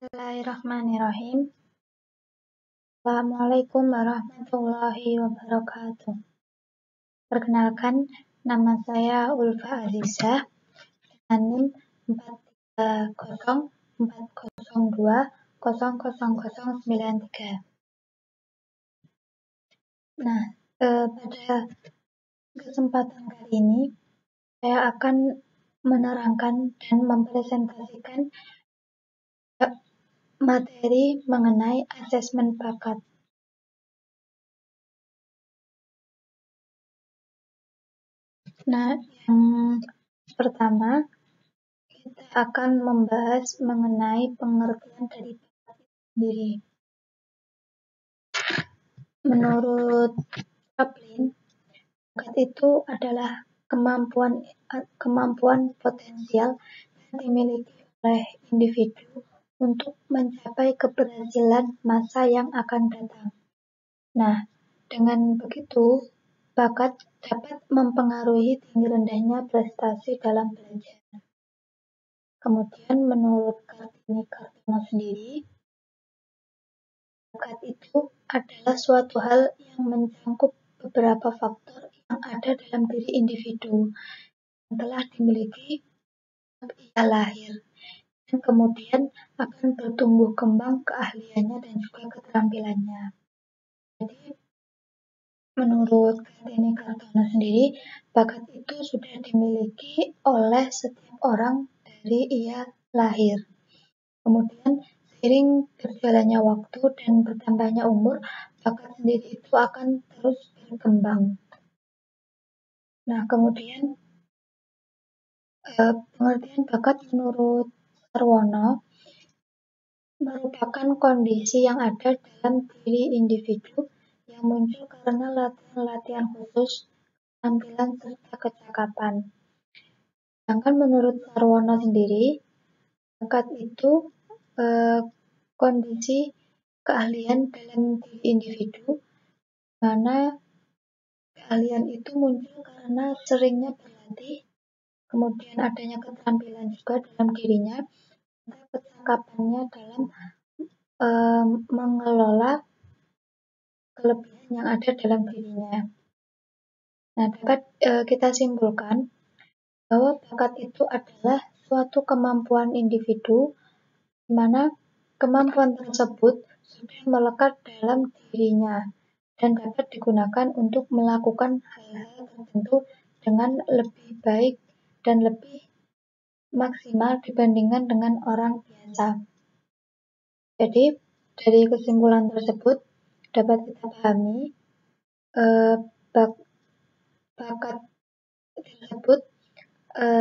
Bismillahirrahmanirrahim. Assalamualaikum warahmatullahi wabarakatuh. Perkenalkan, nama saya Ulfa Azizah dengan NIM 43040020093. Nah, pada kesempatan kali ini saya akan menerangkan dan mempresentasikan materi mengenai asesmen bakat. Nah, yang pertama kita akan membahas mengenai pengertian dari bakat itu sendiri. Menurut Chaplin, bakat itu adalah kemampuan potensial yang dimiliki oleh individu untuk mencapai keberhasilan masa yang akan datang. Nah, dengan begitu, bakat dapat mempengaruhi tinggi rendahnya prestasi dalam belajar. Kemudian menurut Kartini Kartono sendiri, bakat itu adalah suatu hal yang mencangkup beberapa faktor yang ada dalam diri individu yang telah dimiliki saat ia lahir, dan kemudian akan bertumbuh kembang keahliannya dan juga keterampilannya. Jadi, menurut Kartini Kartono sendiri, bakat itu sudah dimiliki oleh setiap orang dari ia lahir. Kemudian, seiring berjalannya waktu dan bertambahnya umur, bakat sendiri itu akan terus berkembang. Nah, kemudian pengertian bakat menurut Sarwono merupakan kondisi yang ada dalam diri individu yang muncul karena latihan-latihan khusus, tampilan serta kecakapan. Sedangkan menurut Sarwono sendiri, bakat itu kondisi keahlian dalam diri individu, mana keahlian itu muncul karena seringnya berlatih, kemudian adanya keterampilan juga dalam dirinya, serta kecakapannya dalam mengelola kelebihan yang ada dalam dirinya. Nah, dapat kita simpulkan bahwa bakat itu adalah suatu kemampuan individu di mana kemampuan tersebut sudah melekat dalam dirinya dan dapat digunakan untuk melakukan hal-hal tertentu dengan lebih baik dan lebih maksimal dibandingkan dengan orang biasa. Jadi, dari kesimpulan tersebut dapat kita pahami bakat tersebut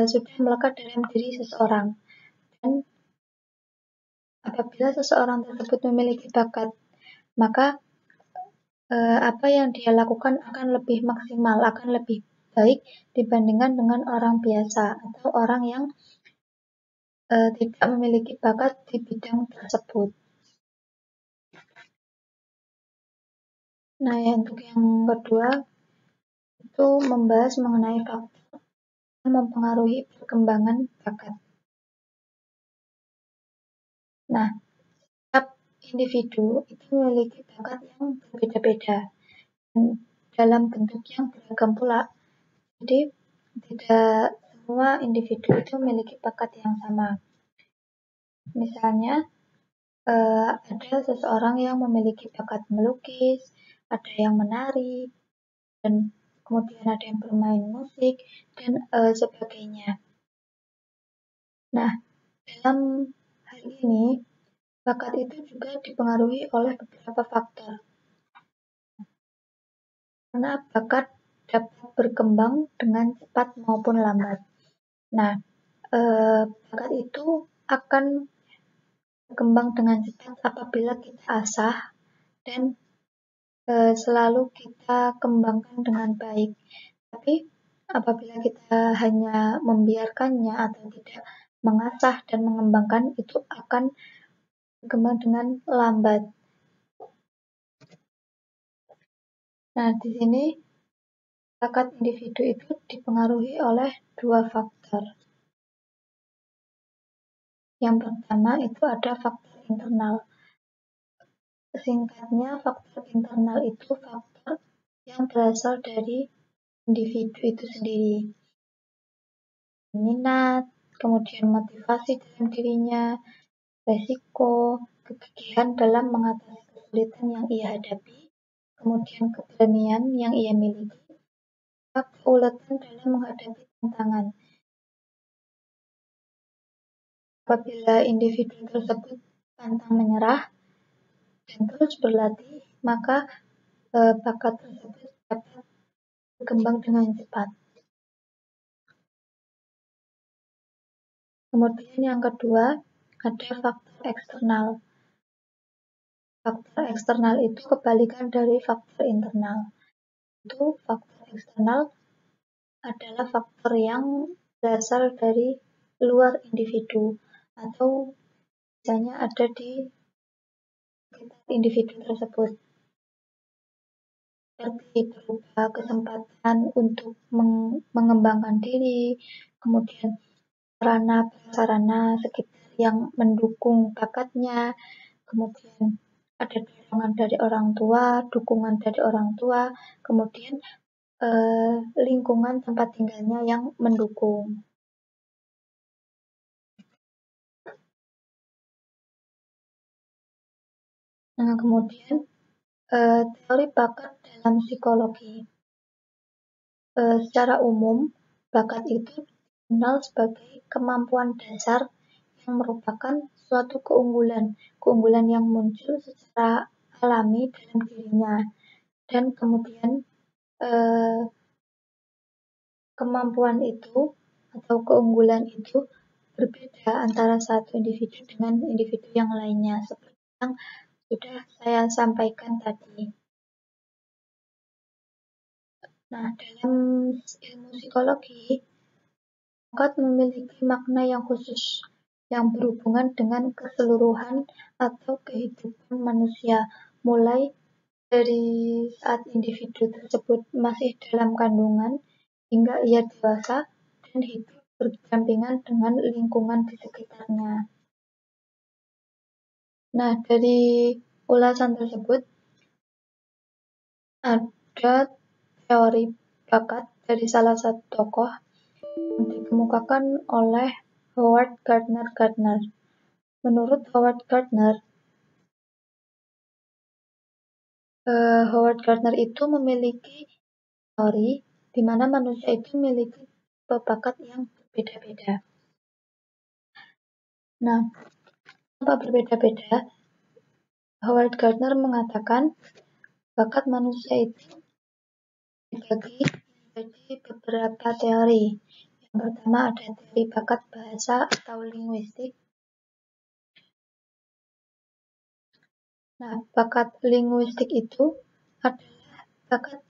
sudah melekat dalam diri seseorang, dan apabila seseorang tersebut memiliki bakat, maka apa yang dia lakukan akan lebih maksimal, akan lebih baik dibandingkan dengan orang biasa atau orang yang tidak memiliki bakat di bidang tersebut. Nah, untuk yang kedua itu membahas mengenai faktor yang mempengaruhi perkembangan bakat. Nah, setiap individu itu memiliki bakat yang berbeda-beda dan dalam bentuk yang beragam pula. Jadi, tidak semua individu itu memiliki bakat yang sama. Misalnya, ada seseorang yang memiliki bakat melukis, ada yang menari, dan kemudian ada yang bermain musik, dan sebagainya. Nah, dalam hal ini, bakat itu juga dipengaruhi oleh beberapa faktor. Karena bakat dapat berkembang dengan cepat maupun lambat. Nah, bakat itu akan berkembang dengan cepat apabila kita asah dan selalu kita kembangkan dengan baik. Tapi apabila kita hanya membiarkannya atau tidak mengasah dan mengembangkan, itu akan berkembang dengan lambat. Nah, di sini bakat individu itu dipengaruhi oleh dua faktor. Yang pertama itu ada faktor internal. Singkatnya, faktor internal itu faktor yang berasal dari individu itu sendiri. Minat, kemudian motivasi dalam dirinya, resiko, kegigihan dalam mengatasi kesulitan yang ia hadapi, kemudian keberanian yang ia miliki, keuletan dalam menghadapi tantangan. Apabila individu tersebut pantang menyerah dan terus berlatih, maka bakat tersebut dapat berkembang dengan cepat. Kemudian yang kedua, ada faktor eksternal. Faktor eksternal itu kebalikan dari faktor internal. Itu faktor eksternal adalah faktor yang berasal dari luar individu atau misalnya ada di individu tersebut, seperti berupa kesempatan untuk mengembangkan diri, kemudian sarana-prasarana sekitar yang mendukung bakatnya, kemudian ada dorongan dari orang tua, dukungan dari orang tua, kemudian lingkungan tempat tinggalnya yang mendukung. Nah, kemudian teori bakat dalam psikologi. Secara umum, bakat itu dikenal sebagai kemampuan dasar yang merupakan suatu keunggulan yang muncul secara alami dalam dirinya, dan kemudian kemampuan itu atau keunggulan itu berbeda antara satu individu dengan individu yang lainnya, seperti yang sudah saya sampaikan tadi. Nah, dalam ilmu psikologi, bakat memiliki makna yang khusus yang berhubungan dengan keseluruhan atau kehidupan manusia, mulai dari saat individu tersebut masih dalam kandungan hingga ia dewasa dan hidup berdampingan dengan lingkungan di sekitarnya. Nah, dari ulasan tersebut ada teori bakat dari salah satu tokoh yang dikemukakan oleh Howard Gardner. Menurut Howard Gardner itu memiliki teori di mana manusia itu memiliki bakat yang berbeda-beda. Nah, kenapa berbeda-beda? Howard Gardner mengatakan bakat manusia itu dibagi menjadi beberapa teori. Yang pertama ada teori bakat bahasa atau linguistik. Nah, bakat linguistik itu adalah bakat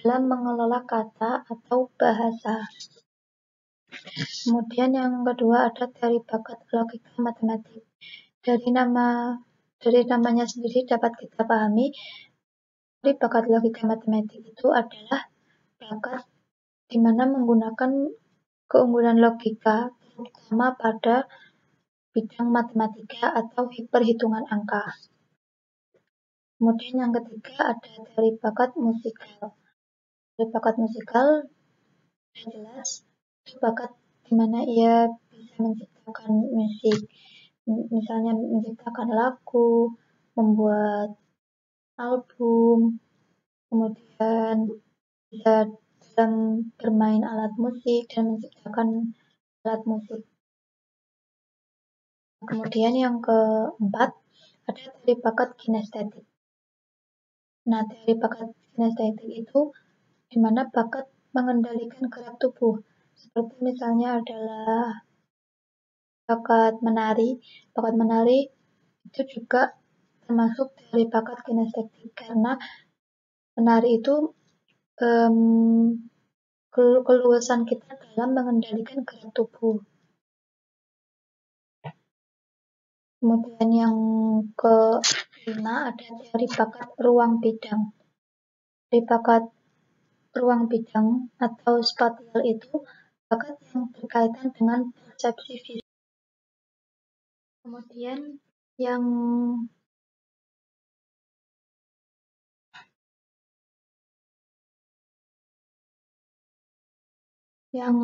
dalam mengelola kata atau bahasa. Kemudian yang kedua ada teori bakat logika matematik. Dari namanya sendiri dapat kita pahami, teori bakat logika matematik itu adalah bakat di mana menggunakan keunggulan logika, terutama pada bidang matematika atau perhitungan angka. Kemudian yang ketiga ada teori bakat musikal. Teori bakat musikal jelas itu bakat di mana ia bisa menciptakan musik, misalnya menciptakan lagu, membuat album, kemudian bisa dalam bermain alat musik dan menciptakan alat musik. Kemudian yang keempat ada teori bakat kinestetik. Nah, teori bakat kinestetik itu di mana bakat mengendalikan gerak tubuh, seperti misalnya adalah bakat menari. Bakat menari itu juga termasuk teori bakat kinestetik karena menari itu keluasan kita dalam mengendalikan gerak tubuh. Kemudian yang kelima ada teori bakat ruang bidang. Teori bakat ruang bidang atau spatial itu bakat yang berkaitan dengan persepsi visual. Kemudian yang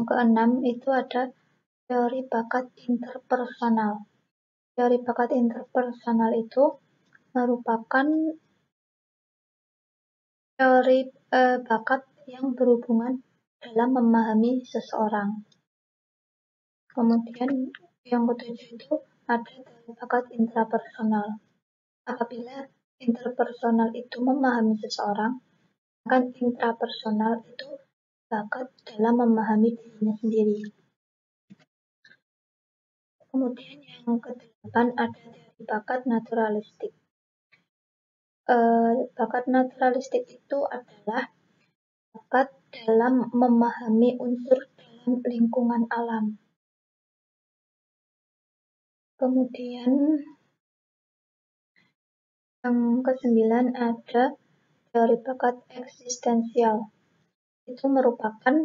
keenam itu ada teori bakat interpersonal. Teori bakat interpersonal itu merupakan teori bakat yang berhubungan dalam memahami seseorang. Kemudian yang ketujuh itu ada teori bakat intrapersonal. Apabila interpersonal itu memahami seseorang, maka intrapersonal itu bakat dalam memahami dirinya sendiri. Kemudian yang kedelapan ada teori bakat naturalistik. Bakat naturalistik itu adalah bakat dalam memahami unsur dalam lingkungan alam. Kemudian yang kesembilan ada teori bakat eksistensial. Itu merupakan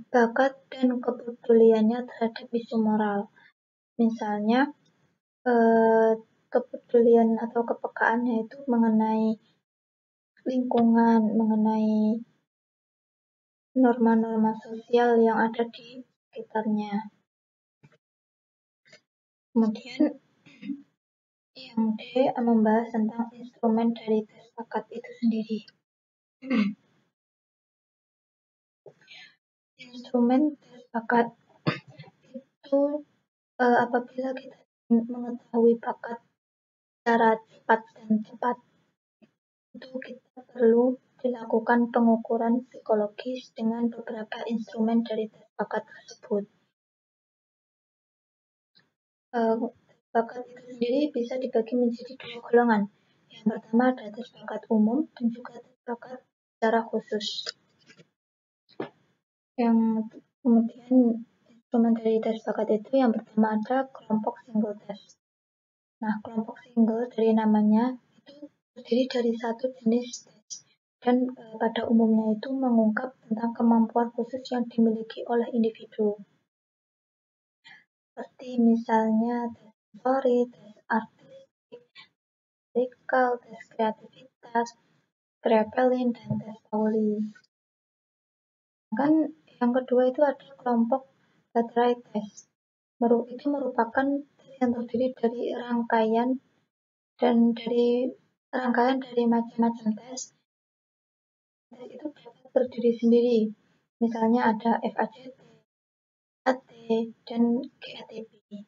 bakat dan kepeduliannya terhadap isu moral. Misalnya, kepedulian atau kepekaannya itu mengenai lingkungan, mengenai norma-norma sosial yang ada di sekitarnya. Kemudian yang D membahas tentang instrumen dari tes bakat itu sendiri. Instrumen tes bakat itu apabila kita mengetahui bakat secara cepat dan tepat, itu kita perlu dilakukan pengukuran psikologis dengan beberapa instrumen dari tes bakat tersebut. Bakat itu sendiri bisa dibagi menjadi dua golongan. Yang pertama ada tes bakat umum dan juga tes bakat secara khusus. Yang kemudian instrumen dari tes bakat itu yang pertama ada kelompok single test. Nah, kelompok single dari namanya itu terdiri dari satu jenis tes dan pada umumnya itu mengungkap tentang kemampuan khusus yang dimiliki oleh individu. Seperti misalnya tes sensori, tes artistik, medical, tes kreativitas, Kraepelin, dan tes Pauli. Kan yang kedua itu ada kelompok baterai test. Itu merupakan tes yang terdiri dari rangkaian dari macam-macam tes. Tes itu dapat berdiri sendiri. Misalnya ada FACT, AT, dan GATP.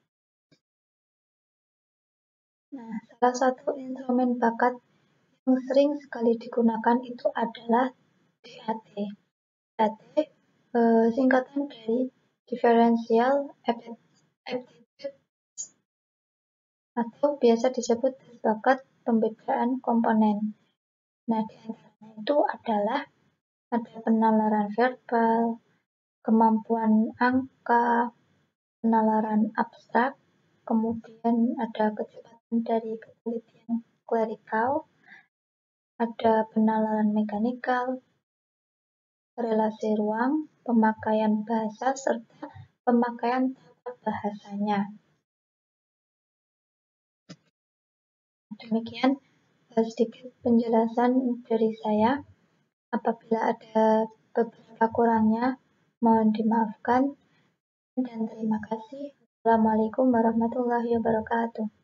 Nah, salah satu instrumen bakat yang sering sekali digunakan itu adalah DAT. DAT singkatan dari Differential Aptitude atau biasa disebut tes bakat pembedaan komponen. Nah, di antaranya itu adalah ada penalaran verbal, kemampuan angka, penalaran abstrak, kemudian ada kecepatan dari ketelitian klerikal, ada penalaran mekanikal, relasi ruang, pemakaian bahasa, serta pemakaian tata bahasanya. Demikian sedikit penjelasan dari saya. Apabila ada beberapa kurangnya, mohon dimaafkan dan terima kasih. Assalamualaikum warahmatullahi wabarakatuh.